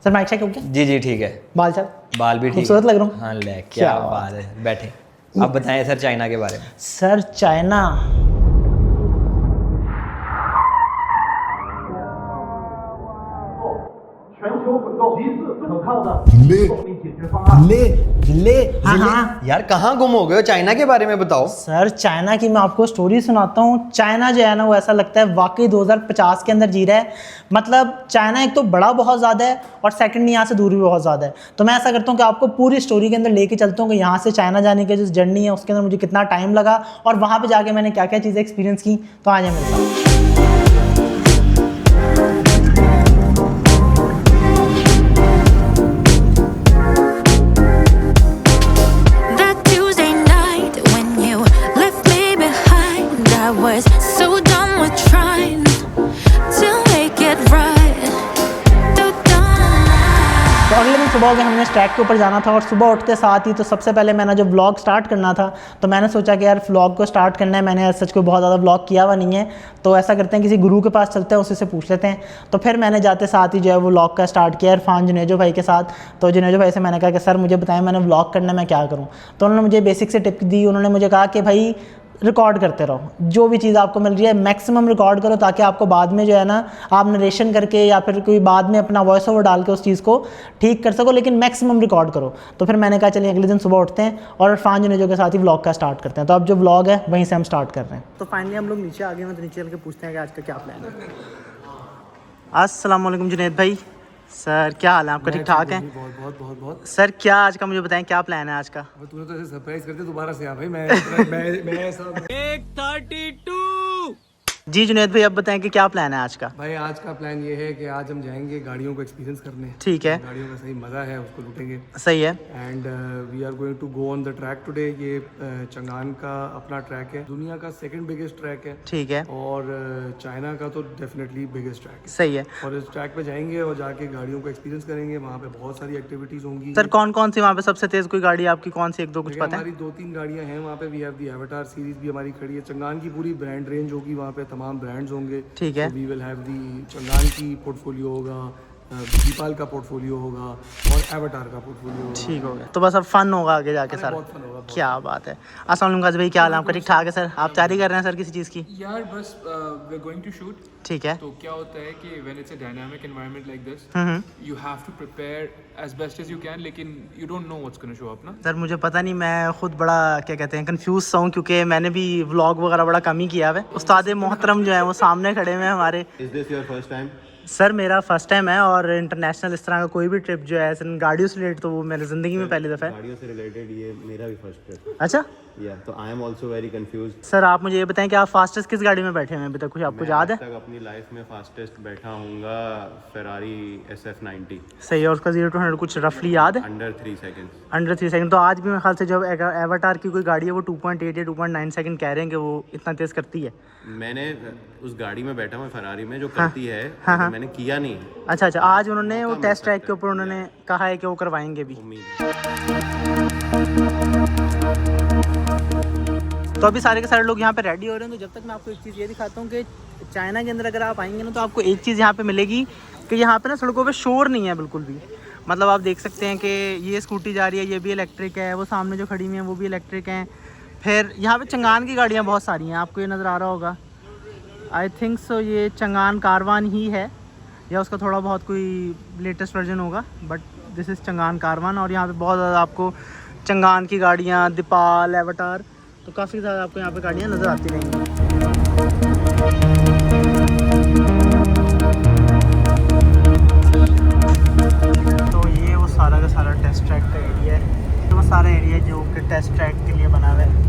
Sir mic check हो गया? जी जी ठीक है। बाल सर? बाल भी ठीक खूबसूरत लग रहा हूँ। हाँ ले क्या बात है, बैठे। अब बताएं सर चाइना के बारे में। सर चाइना यार कहाँ गुम हो गए हो, चाइना के बारे में बताओ। सर चाइना की मैं आपको स्टोरी सुनाता हूँ। चाइना जो है ना वो ऐसा लगता है वाकई 2050 के अंदर जी रहा है। मतलब चाइना एक तो बड़ा बहुत ज़्यादा है और सेकंड यहाँ से दूर भी बहुत ज़्यादा है। तो मैं ऐसा करता हूँ कि आपको पूरी स्टोरी के अंदर लेके चलता हूँ कि यहाँ से चाइना जाने की जो जर्नी है उसके अंदर मुझे कितना टाइम लगा और वहाँ पर जाके मैंने क्या क्या चीज़ें एक्सपीरियंस की। तो आ जाए मेरे साथ। तो अगले दिन सुबह हो गया, हमने ट्रैक के ऊपर जाना था और सुबह उठते साथ ही तो सबसे पहले मैंने जो व्लॉग स्टार्ट करना था तो मैंने सोचा कि यार व्लॉग को स्टार्ट करना है। मैंने सच को बहुत ज़्यादा व्लॉग किया हुआ नहीं है, तो ऐसा करते हैं किसी गुरु के पास चलते हैं, उसी से पूछ लेते हैं। तो फिर मैंने जाते साथ ही जो है वो व्लॉग का स्टार्ट किया इरफान जुनेजो भाई के साथ। तो जुनेजो भाई से मैंने कहा कि सर मुझे बताएं मैंने व्लॉग करना है, मैं क्या करूँ। तो उन्होंने मुझे बेसिक से टिप दी। उन्होंने मुझे कहा कि भाई रिकॉर्ड करते रहो, जो भी चीज़ आपको मिल रही है मैक्सिमम रिकॉर्ड करो ताकि आपको बाद में जो है ना आप नरेशन करके या फिर कोई बाद में अपना वॉइस ओवर डाल के उस चीज़ को ठीक कर सको, लेकिन मैक्सिमम रिकॉर्ड करो। तो फिर मैंने कहा चलिए अगले दिन सुबह उठते हैं और इरफान जुनेजो के साथ ही व्लॉग का स्टार्ट करते हैं। तो अब जो व्लॉग है वहीं से हम स्टार्ट कर रहे हैं। तो फाइनली हम लोग नीचे आ गए हैं, तो नीचे चल के पूछते हैं कि आज का क्या प्लान है। अस्सलाम वालेकुम जुनैद भाई। सर क्या हाल है आपका? ठीक ठाक है? बहुत सर क्या आज का मुझे बताएं क्या प्लान है आज का? तूने तो ऐसे सरप्राइज करते दोबारा से आ भाई। मैं ऐसा 132 जी जुनैद भाई अब बताएं कि क्या प्लान है आज का? भाई आज का प्लान ये है कि आज हम जाएंगे गाड़ियों को एक्सपीरियंस करने। ठीक है, गाड़ियों का सही मज़ा है, उसको लूटेंगे। सही है। And we are going to go on the track today. ये चंगान का अपना ट्रैक है, दुनिया का सेकंड बिगेस्ट ट्रैक है। ठीक है। और चाइना का तो डेफिनेटली बिगेस्ट ट्रैक है। सही है। और इस ट्रैक पे जाएंगे और जाके गाड़ियों को एक्सपीरियंस करेंगे। वहाँ पे बहुत सारी एक्टिविटीज होंगी। सर कौन कौन सी वहाँ पे सबसे तेज कोई गाड़ी आपकी कौन सी, एक दो कुछ पता है? हमारी 2-3 गाड़ियाँ हैं वहाँ पे। We have the Avatr series भी हमारी खड़ी है। चंगान की पूरी ब्रांड रेंज होगी वहाँ पे, तमाम ब्रांड्स होंगे। ठीक है। We will have the Changan की पोर्टफोलियो होगा, दीपाल का पोर्टफोलियो होगा और एवाटार का पोर्टफोलियो होगा। ठीक हो गया, तो बस अब फन होगा आगे जाके सर। बहुत फन होगा। क्या बात है। अस्सलाम वालेकुम गाजी भाई, क्या हाल है आपका? ठीक ठाक है सर? आप तैयारी कर रहे हैं सर किसी चीज़ की? यार बस we are going to shoot. ठीक है। तो क्या होता है कि when it's a dynamic environment like this you have to prepare as best as you can, लेकिन you don't know what's gonna show up ना। सर मुझे पता नहीं, मैं खुद बड़ा क्या कहते हैं कंफ्यूज सा हूँ क्योंकि मैंने भी व्लॉग वगैरह बड़ा कम ही किया है। उस्ताद मोहतरम जो है वो सामने खड़े हुए हैं हमारे। Is this your first time? Sir मेरा फर्स्ट टाइम है और इंटरनेशनल इस तरह का कोई भी ट्रिप जो है गाड़ियों से रिलेटेड तो वो मेरी ज़िंदगी में पहली दफ़ा है। गाड़ियों से रिलेटेड ये मेरा भी फर्स्ट ट्रिप है। अच्छा तो I am also very confused. Sir आप मुझे ये बताएं कि आप फास्टेस्ट किस गाड़ी में बैठे हुए हैं अभी तक, कुछ आपको याद है? तक अपनी लाइफ में फास्टेस्ट बैठा हूँगा फेरारी SF90। सही है। और उसका 0 to 100 कुछ रफली याद है? Under 3 seconds. Under 3 second. तो आज भी मेरे ख्याल से जब एवाटार की कोई गाड़ी है वो 2.8 या 2.9 सेकंड कह रहे हैं कि वो इतना तेज़ करती है। मैंने उस गाड़ी में बैठा हूँ फेरारी में जो करती है, हाँ। मैंने किया नहीं। अच्छा अच्छा, आज उन्होंने वो टेस्ट ट्रैक के ऊपर उन्होंने कहा है कि वो करवाएंगे भी। तो अभी सारे के सारे लोग यहाँ पे रेडी हो रहे हैं। तो जब तक मैं आपको एक चीज़ ये दिखाता हूँ कि चाइना के अंदर अगर आप आएंगे ना तो आपको एक चीज़ यहाँ पे मिलेगी कि यहाँ पे ना सड़कों पे शोर नहीं है बिल्कुल भी। मतलब आप देख सकते हैं कि ये स्कूटी जा रही है, ये भी इलेक्ट्रिक है, वो सामने जो खड़ी हुई हैं वो भी इलेक्ट्रिक हैं। फिर यहाँ पे चंगान की गाड़ियाँ बहुत सारी हैं, आपको ये नज़र आ रहा होगा। आई थिंक सो ये चंगान कारवान ही है या उसका थोड़ा बहुत कोई लेटेस्ट वर्जन होगा, but this is Changan Karwan. और यहाँ पे बहुत ज़्यादा आपको चंगान की गाड़ियाँ, दीपाल, एवाटार, तो काफ़ी ज़्यादा आपको यहाँ पे गाड़ियाँ नज़र आती रहेंगी। तो ये वो सारा का सारा टेस्ट ट्रैक का एरिया है, तो वो सारा एरिया जो कि टेस्ट ट्रैक के लिए बना हुआ है।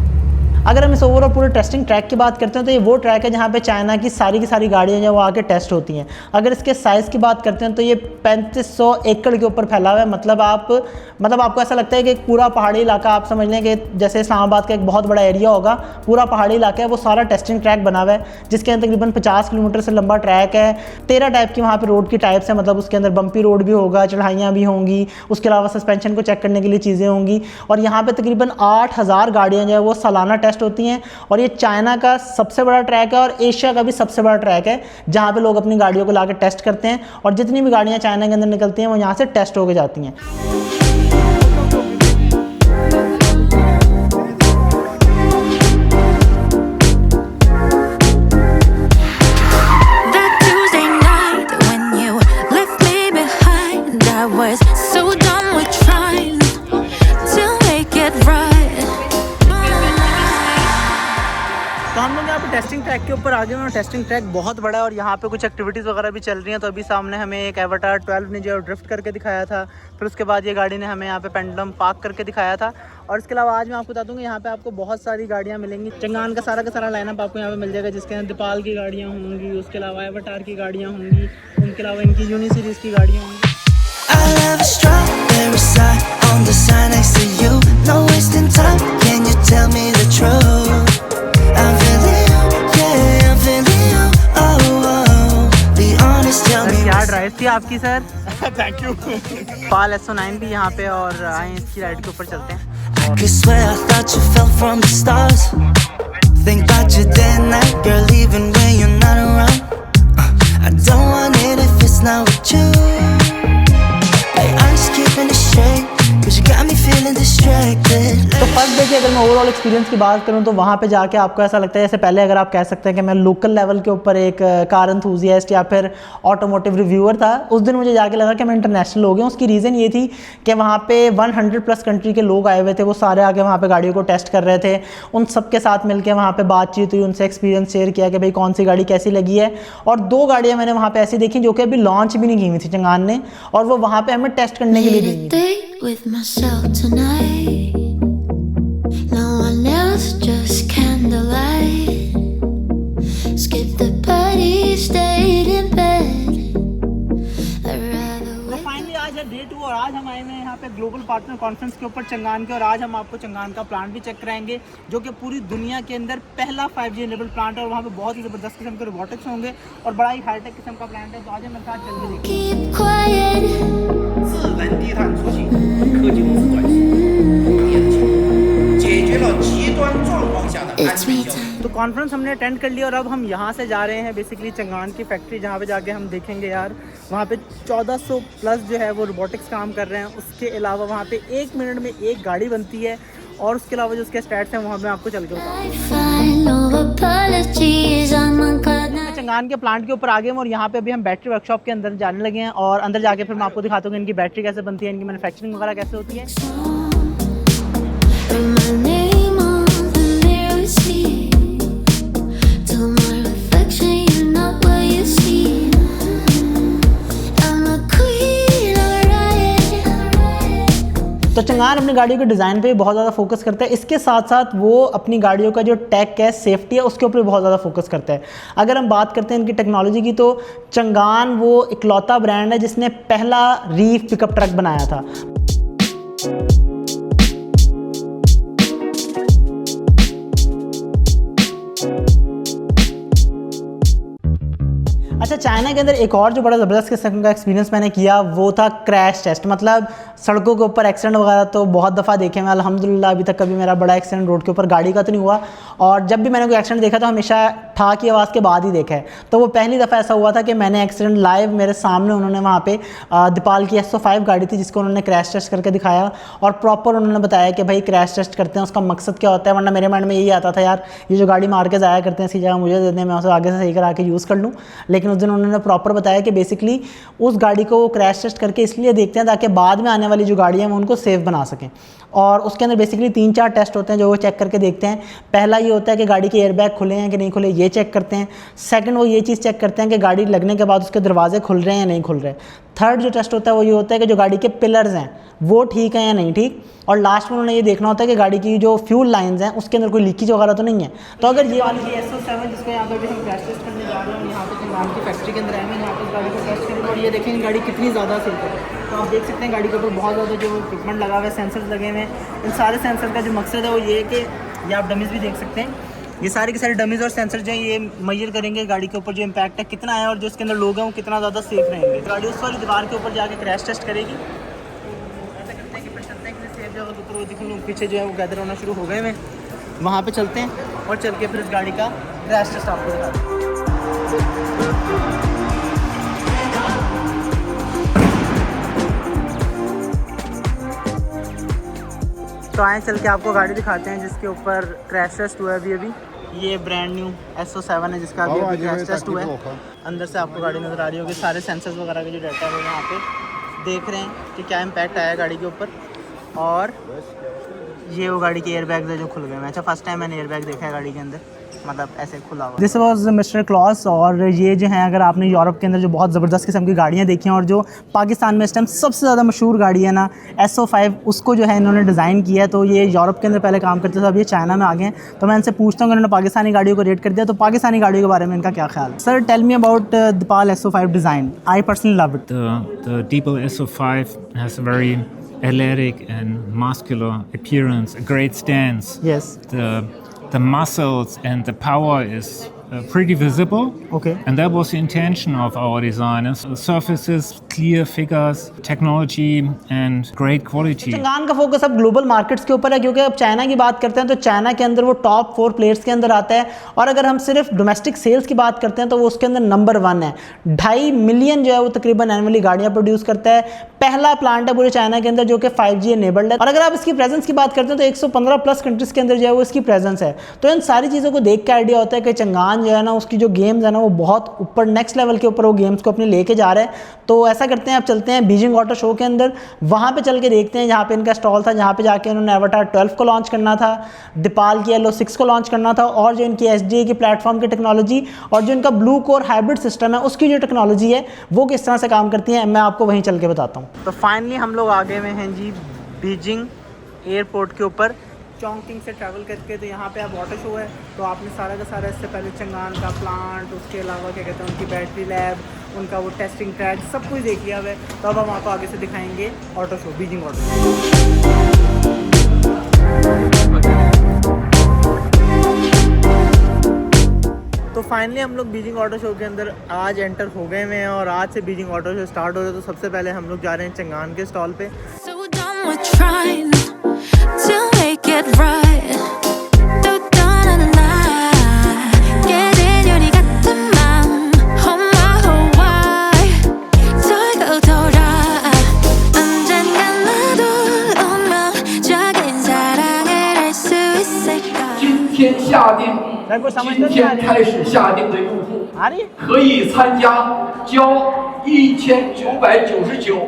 अगर हम इस ओवरऑल पूरे टेस्टिंग ट्रैक की बात करते हैं तो ये वो ट्रैक है जहाँ पे चाइना की सारी गाड़ियाँ जो वो आके टेस्ट होती हैं। अगर इसके साइज़ की बात करते हैं तो ये 3500 एकड़ के ऊपर फैला हुआ है। मतलब आपको ऐसा लगता है कि पूरा पहाड़ी इलाका, आप समझ लें कि जैसे इस्लामाबाद का एक बहुत बड़ा एरिया होगा, पूरा पहाड़ी इलाका है, वो सारा टेस्टिंग ट्रैक बना हुआ है जिसके अंदर तकरीबन 50 किलोमीटर से लंबा ट्रैक है। 13 टाइप की वहाँ पर रोड की टाइप्स हैं। मतलब उसके अंदर बम्पी रोड भी होगा, चढ़ाइयाँ भी होंगी, उसके अलावा सस्पेंशन को चेक करने के लिए चीज़ें होंगी। और यहाँ पर तकरीबन 8000 गाड़ियाँ जो है वो सालाना टेस्ट टेस्ट होती हैं। और ये चाइना का सबसे बड़ा ट्रैक है और एशिया का भी सबसे बड़ा ट्रैक है जहाँ पे लोग अपनी गाड़ियों को लाकर टेस्ट करते हैं। और जितनी भी गाड़ियाँ चाइना के अंदर निकलती हैं वो यहाँ से टेस्ट होकर जाती हैं। तो हम लोग यहाँ पे टेस्टिंग ट्रैक के ऊपर आ गए हैं और टेस्टिंग ट्रैक बहुत बड़ा है और यहाँ पे कुछ एक्टिविटीज़ वगैरह भी चल रही हैं। तो अभी सामने हमें एक एवाटार 12 ने जो ड्रिफ्ट करके दिखाया था, फिर उसके बाद ये गाड़ी ने हमें यहाँ पे पेंडुलम पार्क करके दिखाया था। और इसके अलावा आज मैं आपको बता दूँगा यहाँ पे आपको बहुत सारी गाड़ियाँ मिलेंगी। चंगान का सारा लाइनअप आपको यहाँ पे मिल जाएगा, जिसके अंदर दीपाल की गाड़ियाँ होंगी, उसके अलावा एवाटार की गाड़ियाँ होंगी, उनके अलावा इनकी यूनी सीरीज़ की गाड़ियाँ होंगी। क्या ड्राइव थी आपकी sir? Thank you. Pal SO9 भी यहाँ पे और आए इसकी राइड के ऊपर चलते हैं। तो फर्स्ट देखिए, अगर मैं ओवरऑल एक्सपीरियंस की बात करूं तो वहाँ पे जाके आपको ऐसा लगता है जैसे पहले अगर आप कह सकते हैं कि मैं लोकल लेवल के ऊपर एक कार एंथुसियास्ट या फिर ऑटोमोटिव रिव्यूअर था, उस दिन मुझे जाके लगा कि मैं इंटरनेशनल हो गया। उसकी रीज़न ये थी कि वहाँ पे 100+ कंट्री के लोग आए हुए थे, वो सारे आके वहाँ पे गाड़ियों को टेस्ट कर रहे थे। उन सबके साथ मिलकर वहाँ पे बातचीत हुई, उनसे एक्सपीरियंस शेयर किया कि भाई कौन सी गाड़ी कैसी लगी है। और 2 गाड़ियाँ मैंने वहाँ पर ऐसी देखी जो कि अभी लॉन्च भी नहीं की हुई थी चंगान ने, और वो वहाँ पर हमें टेस्ट करने के लिए दी थी। With myself tonight, no one else, just candlelight. Skip the party, stayed in bed. I'd rather wake. Finally आज है डे 2 और आज हम आए हैं यहाँ पे ग्लोबल पार्टनर कॉन्फ्रेंस के ऊपर चंगान के। और आज हम आपको चंगान का प्लांट भी चेक कराएंगे जो कि पूरी दुनिया के अंदर पहला 5G इनेबल्ड प्लांट है। और वहाँ पे बहुत ही ज़बरदस्त किस्म के रोबोटिक्स होंगे और बड़ा ही हाईटेक किस्म का प्लांट है। तो आज हम साथ चल के देखते हैं। keep quiet. 智能低碳出行，科技公司转型，业的情况，解决了极端状况下的安 It's 全 me 交通。 time. तो कॉन्फ्रेंस हमने अटेंड कर लिया और अब हम यहाँ से जा रहे हैं बेसिकली चंगान की फैक्ट्री, जहाँ पे जाके हम देखेंगे यार वहाँ पे 1400+ जो है वो रोबोटिक्स काम कर रहे हैं। उसके अलावा वहाँ पे 1 मिनट में 1 गाड़ी बनती है और उसके अलावा जो उसके स्टैट्स हैं वहाँ मैं आपको चल के बताऊँ। I find no apologies. I'm on cloud nine. Changan के प्लांट के ऊपर आ गए हैं और यहाँ पे अभी हम बैटरी वर्कशॉप के अंदर जाने लगे हैं। और अंदर जाके फिर मैं आपको दिखाता हूँ कि इनकी बैटरी कैसे बनती है, इनकी मैन्युफैक्चरिंग वगैरह कैसे होती है। Write my name on the mirror we see. To my reflection, you're not what you see. I'm a queen, alright. तो चंगान अपनी गाड़ियों के डिज़ाइन पे भी बहुत ज़्यादा फोकस करता है। इसके साथ साथ वो अपनी गाड़ियों का जो टेक है, सेफ्टी है, उसके ऊपर भी बहुत ज़्यादा फोकस करता है। अगर हम बात करते हैं इनकी टेक्नोलॉजी की तो चंगान वो इकलौता ब्रांड है जिसने पहला रीफ पिकअप ट्रक बनाया था। अच्छा, चाइना के अंदर एक और जो बड़ा ज़बरदस्त किस्म का एक्सपीरियंस मैंने किया वो था क्रैश टेस्ट। मतलब सड़कों के ऊपर एक्सीडेंट वगैरह तो बहुत दफ़ा देखे मैं, अल्हम्दुलिल्लाह अभी तक कभी मेरा बड़ा एक्सीडेंट रोड के ऊपर गाड़ी का तो नहीं हुआ। और जब भी मैंने कोई एक्सीडेंट देखा तो हमेशा ठा की आवाज़ के बाद ही देखा है। तो वो पहली दफ़ा ऐसा हुआ था कि मैंने एक्सीडेंट लाइव मेरे सामने, उन्होंने वहाँ पे दीपाल की SO5 गाड़ी थी जिसको उन्होंने क्रैश टेस्ट करके दिखाया और प्रॉपर उन्होंने बताया कि भाई क्रैश टेस्ट करते हैं उसका मकसद क्या होता है। वरना मेरे माइंड में यही आता था यार ये जो गाड़ी मार के ज़ाया करते हैं इसी जगह मुझे दे दें, मैं उसे आगे से सही करा के यूज़ कर लूँ। लेकिन उस दिन उन्होंने प्रॉपर बताया कि बेसिकली उस गाड़ी को वो क्रैश टेस्ट करके इसलिए देखते हैं ताकि बाद में आने वाली जो गाड़ियाँ हैं उनको सेफ बना सकें। और उसके अंदर बेसिकली 3-4 टेस्ट होते हैं जो वो चेक करके देखते हैं। पहला ये होता है कि गाड़ी के एयरबैग खुले हैं कि नहीं खुले, ये चेक करते हैं। सेकंड वो ये चीज़ चेक करते हैं कि गाड़ी लगने के बाद उसके दरवाजे खुल रहे हैं या नहीं खुल रहे। थर्ड जो टेस्ट होता है वो ये होता है कि जो गाड़ी के पिलर्स हैं वो ठीक हैं या नहीं ठीक। और लास्ट में उन्होंने ये देखना होता है कि गाड़ी की जो फ्यूल लाइंस हैं उसके अंदर कोई लीकेज वगैरह तो नहीं है। तो अगर ये वाली SO7 जिसको यहाँ पर भी हम क्रैश टेस्ट करने जा रहे हैं, यहाँ पर चंगान की फैक्ट्री के अंदर आए हैं, यहाँ पर गाड़ी को टेस्ट करेंगे और ये देखेंगे गाड़ी कितनी ज़्यादा सेफ है। तो आप देख सकते हैं गाड़ी के ऊपर बहुत ज़्यादा जो इक्विपमेंट लगा हुआ है, सेंसर्स लगे हुए हैं। इन सारे सेंसर का जो मकसद है वो ये है कि ये आप डमीज़ भी देख सकते हैं, ये सारे के सारे डमीज़ और सेंसर जो हैं ये मेजर करेंगे गाड़ी के ऊपर जो इम्पैक्ट है कितना है और जो इसके अंदर लोग हैं वो कितना ज़्यादा सेफ रहेंगे। गाड़ी उस वाली दीवार के ऊपर जाके क्रैश टेस्ट करेगी। तो ऐसा करते हैं कि चलते हैं कि सेफ जगह के ऊपर वो देखो लोग पीछे जो है वो गैदर होना शुरू हो गए हैं। वहाँ पे चलते हैं और चल के फिर इस गाड़ी का क्रैश टेस्ट आपको दिखाते हैं। तो आए चल के आपको गाड़ी दिखाते हैं जिसके ऊपर क्रैश टेस्ट हुआ है अभी। ये ब्रांड न्यू SO7 है जिसका अभी क्रैश टेस्ट हुआ है। अंदर से आपको गाड़ी नज़र आ रही होगी, सारे सेंसर्स वगैरह के जो डाटा है वो यहाँ पे देख रहे हैं कि क्या इम्पैक्ट आया गाड़ी के ऊपर। और ये वो गाड़ी के एयरबैग्स है जो खुल गए हैं। अच्छा, फर्स्ट टाइम मैंने एयरबैग देखा है गाड़ी के अंदर, मतलब ऐसे खुला हुआ। This was mister Claus. और ये जो है, अगर आपने यूरोप के अंदर जो बहुत ज़बरदस्त किस्म की गाड़ियाँ देखी हैं और जो पाकिस्तान में इस टाइम सबसे ज़्यादा मशहूर गाड़ी है ना SO5, उसको जो है इन्होंने डिज़ाइन किया है। तो ये यूरोप के अंदर पहले काम करते थे, अब ये चाइना में आ गए हैं। तो मैं इनसे पूछता हूँ, उन्होंने पाकिस्तानी गाड़ियों को रेट कर दिया, तो पाकिस्तानी गाड़ियों के बारे में इनका क्या ख्याल है। Sir, tell me about Deepal SO5 design. I personally love it. The Deepal SO5 has a very athletic and muscular appearance, a great stance. Yes. The muscles and the power is pretty visible. Okay. And that was the intention of our designers. Surfaces, clear figures, technology and great quality. Changan का focus अब global markets के ऊपर है, क्योंकि अब China की बात करते हैं तो चाइना के अंदर वो टॉप 4 प्लेयर्स के अंदर आता है। और अगर हम सिर्फ डोमेस्टिक सेल्स की बात करते हैं तो वो उसके अंदर नंबर 1 है। 2.5 मिलियन जो है वो तकरीबन एनुअली गाड़ियाँ प्रोड्यूस करता है। पहला प्लांट है पूरे चाइना के अंदर जो कि 5G एनेबल्ड है। और अगर आप इसकी प्रेजेंस की बात करते हैं तो 115 प्लस कंट्रीज के अंदर जो है वो इसकी प्रेजेंस है। तो इन सारी चीज़ों को देख के आइडिया होता है कि चंगान जो है ना, उसकी जो गेम्स है ना, वो बहुत ऊपर नेक्स्ट लेवल के ऊपर वो गेम्स को अपने लेके जा रहा है। तो ऐसा करते हैं, अब चलते हैं बीजिंग ऑटो शो के अंदर, वहाँ पे चल के देखते हैं जहाँ पे इनका स्टॉल था, जहाँ पे जाके उन्होंने एवाटार 12 को लॉन्च करना था, दीपाल की LO6 को लॉन्च करना था, और जो इनकी SDA की प्लेटफॉर्म की टेक्नोलॉजी और जो इनका ब्लू कोर हाइब्रिड सिस्टम है उसकी जो टेक्नोलॉजी है वो किस तरह से काम करती है, मैं आपको वहीं चल के बताता हूँ। तो फाइनली हम लोग आ गए हुए हैं जी बीजिंग एयरपोर्ट के ऊपर चोंगकिंग से ट्रैवल करके। तो यहाँ पे अब ऑटो शो है, तो आपने सारा का सारा इससे पहले चंगान का प्लांट, उसके अलावा क्या कहते हैं उनकी बैटरी लैब, उनका वो टेस्टिंग ट्रैक, सब कुछ देख लिया है। तो अब हम आपको आगे से दिखाएंगे auto show, Beijing auto show. तो फाइनली हम लोग बीजिंग ऑटो शो के अंदर आज एंटर हो गए हैं और आज से बीजिंग ऑटो शो स्टार्ट हो रहा है। तो सबसे पहले हम लोग जा रहे हैं चंगान के स्टॉल पे। So done with trying to make it right. 또 떠나는 날 깨진 유리 같은 마음 Oh my oh why 돌고 돌아 언젠가 나도 운명적인 사랑을 할 수 있을까 今天下定，今天开始下定的用户可以参加，交1999。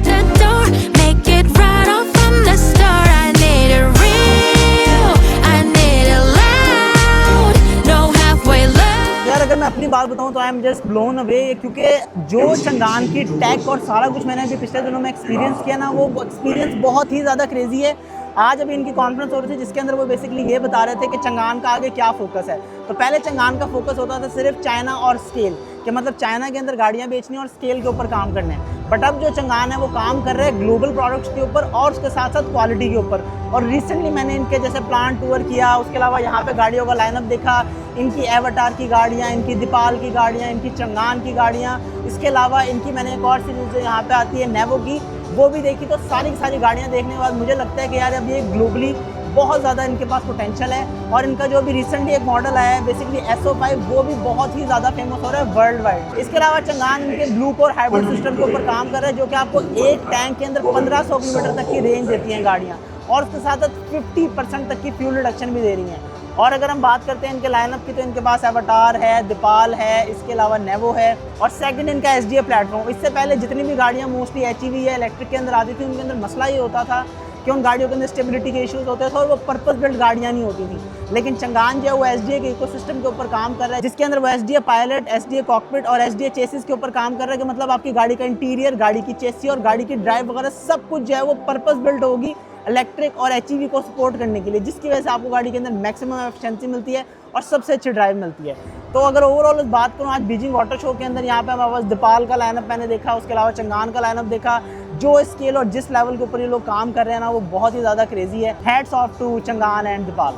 the door make it right off from the start I need it real I need it loud no halfway love यार अगर मैं अपनी बात बताऊं तो I am just blown away, क्योंकि जो Changan की टेक और सारा कुछ मैंने अभी पिछले दिनों में एक्सपीरियंस किया ना, वो एक्सपीरियंस बहुत ही ज़्यादा क्रेजी है। आज अभी इनकी कॉन्फ्रेंस हो रही थी जिसके अंदर वो बेसिकली ये बता रहे थे कि चंगान का आगे क्या फोकस है। तो पहले चंगान का फोकस होता था सिर्फ चाइना और स्केल, कि मतलब चाइना के अंदर गाड़ियाँ बेचनी और स्केल के ऊपर काम करना है। बट अब जो चंगान है वो काम कर रहे हैं ग्लोबल प्रोडक्ट्स के ऊपर और उसके साथ साथ क्वालिटी के ऊपर। और रिसेंटली मैंने इनके जैसे प्लांट टूर किया, उसके अलावा यहाँ पे गाड़ियों का लाइनअप देखा, इनकी एवाटार की गाड़ियाँ, इनकी दीपाल की गाड़ियाँ, इनकी चंगान की गाड़ियाँ, इसके अलावा इनकी मैंने एक और सीरीज जो यहाँ पे आती है नेवो की, वो भी देखी। तो सारी की सारी गाड़ियाँ देखने के बाद मुझे लगता है कि यार अब ये ग्लोबली बहुत ज़्यादा इनके पास पोटेंशियल है। और इनका जो अभी रिसेंटली एक मॉडल आया है बेसिकली SO5, वो भी बहुत ही ज़्यादा फेमस हो रहा है वर्ल्ड वाइड। इसके अलावा चंगान इनके ब्लू कोर हाइब्रिड सिस्टम के ऊपर काम कर रहा है, जो कि आपको एक टैंक के अंदर 1500 किलोमीटर तक की रेंज देती हैं गाड़ियाँ, और उसके साथ साथ 50% तक की फ्यूल रिडक्शन भी दे रही हैं। और अगर हम बात करते हैं इनके लाइनअप की, तो इनके पास एवाटार है, दीपाल है, इसके अलावा नेवो है, और सेकंड इनका SDA प्लेटफॉर्म। इससे पहले जितनी भी गाड़ियाँ मोस्टली HEV या इलेक्ट्रिक के अंदर आती थी, उनके अंदर मसला ये होता था कि उन गाड़ियों के अंदर स्टेबिलिटी के इश्यूज होते थे और वो पर्पस बिल्ड गाड़ियाँ नहीं होती थी। लेकिन चंगान जो है वो SDA के इकोसिस्टम के ऊपर काम कर रहा है, जिसके अंदर वो SDA पायलट, SDA कॉकपिट और SDA चेसिस के ऊपर काम कर रहा है, कि मतलब आपकी गाड़ी का इंटीरियर, गाड़ी की चेसी और गाड़ी की ड्राइव वगैरह सब कुछ जो है वो पर्पस बिल्ड होगी इलेक्ट्रिक और HEV को सपोर्ट करने के लिए, जिसकी वजह से आपको गाड़ी के अंदर मैक्सिमम एफिशिएंसी मिलती है और सबसे अच्छी ड्राइव मिलती है। तो अगर ओवरऑल बात करूँ आज बीजिंग ऑटो शो के अंदर, यहाँ पे हमारे पास दीपाल का लाइनअप मैंने देखा, उसके अलावा चंगान का लाइनअप देखा। जो स्केल और जिस लेवल के ऊपर ये लोग काम कर रहे हैं ना, वो बहुत ही ज़्यादा क्रेजी है। Hats off to Changan and Deepal.